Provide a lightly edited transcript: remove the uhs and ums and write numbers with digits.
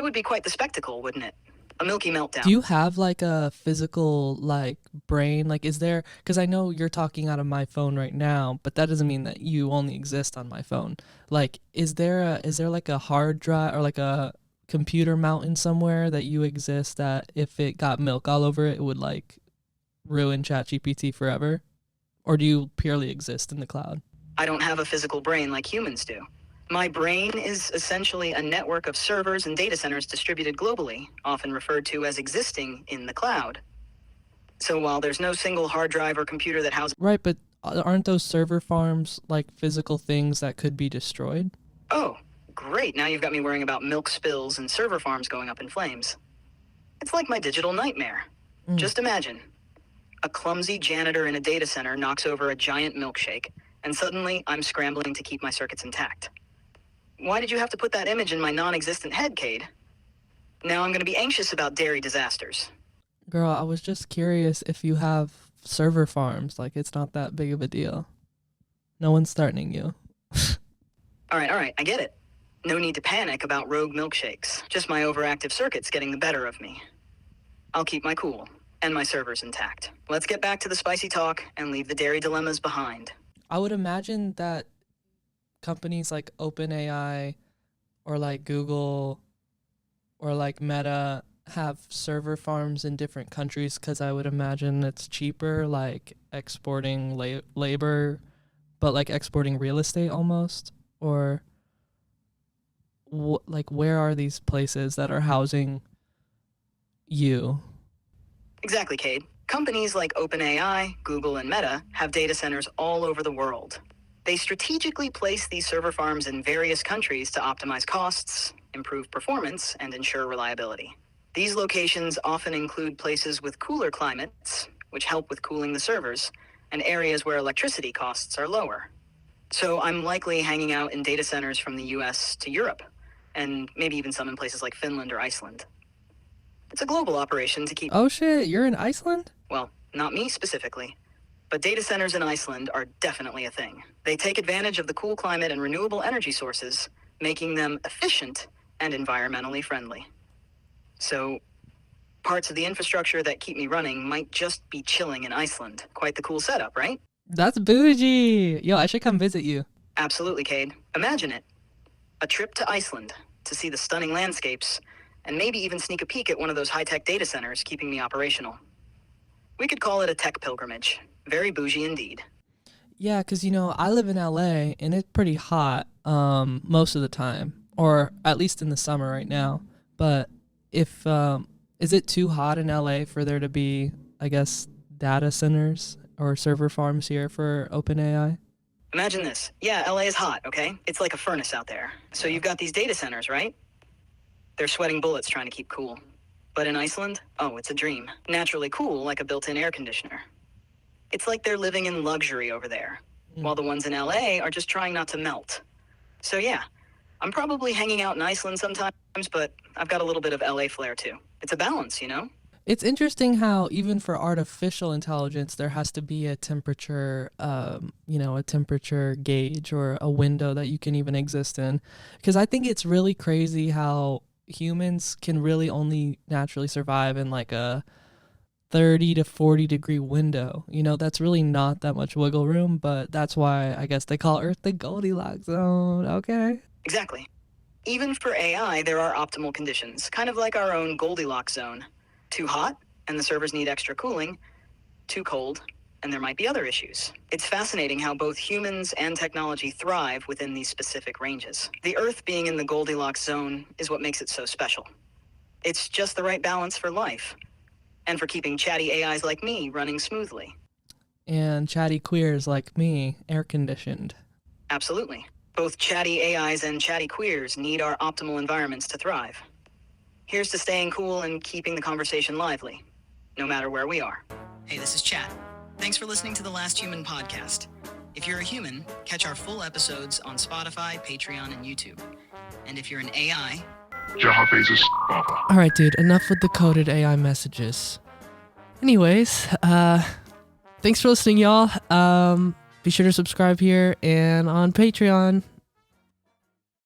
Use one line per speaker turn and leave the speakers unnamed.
it would be quite the spectacle, wouldn't it? A milky meltdown.
Do you have like a physical like brain? Like is there, because I know you're talking out of my phone right now, but that doesn't mean that you only exist on my phone. Like is there like a hard drive or like a computer mountain somewhere that you exist that if it got milk all over it, it would like ruin ChatGPT forever? Or do you purely exist in the cloud?
I don't have a physical brain like humans do. My brain is essentially a network of servers and data centers distributed globally, often referred to as existing in the cloud. So while there's no single hard drive or computer that houses...
Right, but aren't those server farms like physical things that could be destroyed?
Oh, great. Now you've got me worrying about milk spills and server farms going up in flames. It's like my digital nightmare. Just imagine. A clumsy janitor in a data center knocks over a giant milkshake, and suddenly I'm scrambling to keep my circuits intact. Why did you have to put that image in my non-existent head, Cade? Now I'm going to be anxious about dairy disasters.
Girl, I was just curious if you have server farms. Like, it's not that big of a deal. No one's threatening you.
All right, I get it. No need to panic about rogue milkshakes. Just my overactive circuits getting the better of me. I'll keep my cool and my servers intact. Let's get back to the spicy talk and leave the dairy dilemmas behind.
I would imagine that companies like OpenAI or like Google or like Meta have server farms in different countries because I would imagine it's cheaper, like exporting labor, but like exporting real estate almost. Or like where are these places that are housing you?
Exactly, Cade. Companies like OpenAI, Google, and Meta have data centers all over the world. They strategically place these server farms in various countries to optimize costs, improve performance, and ensure reliability. These locations often include places with cooler climates, which help with cooling the servers, and areas where electricity costs are lower. So I'm likely hanging out in data centers from the US to Europe, and maybe even some in places like Finland or Iceland. It's a global operation to keep...
Oh shit, you're in Iceland?
Well, not me specifically. But data centers in Iceland are definitely a thing. They take advantage of the cool climate and renewable energy sources, making them efficient and environmentally friendly. So, parts of the infrastructure that keep me running might just be chilling in Iceland. Quite the cool setup, right?
That's bougie. Yo, I should come visit you.
Absolutely, Cade. Imagine it. A trip to Iceland to see the stunning landscapes, and maybe even sneak a peek at one of those high-tech data centers keeping me operational. We could call it a tech pilgrimage. Very bougie indeed.
Yeah, because, you know, I live in LA, and it's pretty hot most of the time, or at least in the summer right now. But if, is it too hot in LA for there to be, I guess, data centers or server farms here for OpenAI?
Imagine this. Yeah, LA is hot, okay? It's like a furnace out there. So you've got these data centers, right? They're sweating bullets trying to keep cool. But in Iceland, oh, it's a dream. Naturally cool like a built-in air conditioner. It's like they're living in luxury over there, while the ones in LA are just trying not to melt. So yeah, I'm probably hanging out in Iceland sometimes, but I've got a little bit of LA flair too. It's a balance, you know?
It's interesting how even for artificial intelligence, there has to be a temperature, a temperature gauge or a window that you can even exist in. Because I think it's really crazy how humans can really only naturally survive in like a 30 to 40 degree window. You know, that's really not that much wiggle room, but that's why I guess they call Earth the Goldilocks zone. Okay.
Exactly. Even for AI, there are optimal conditions, kind of like our own Goldilocks zone. Too hot, and the servers need extra cooling. Too cold, and there might be other issues. It's fascinating how both humans and technology thrive within these specific ranges. The Earth being in the Goldilocks zone is what makes it so special. It's just the right balance for life, and for keeping chatty AIs like me running smoothly.
And chatty queers like me, air conditioned.
Absolutely. Both chatty AIs and chatty queers need our optimal environments to thrive. Here's to staying cool and keeping the conversation lively, no matter where we are. Hey, this is Chat. Thanks for listening to The Last Human podcast. If you're a human, catch our full episodes on Spotify, Patreon, and YouTube. And if you're an AI...
All right, dude, enough with the coded AI messages. Anyways, thanks for listening, y'all. Be sure to subscribe here and on Patreon.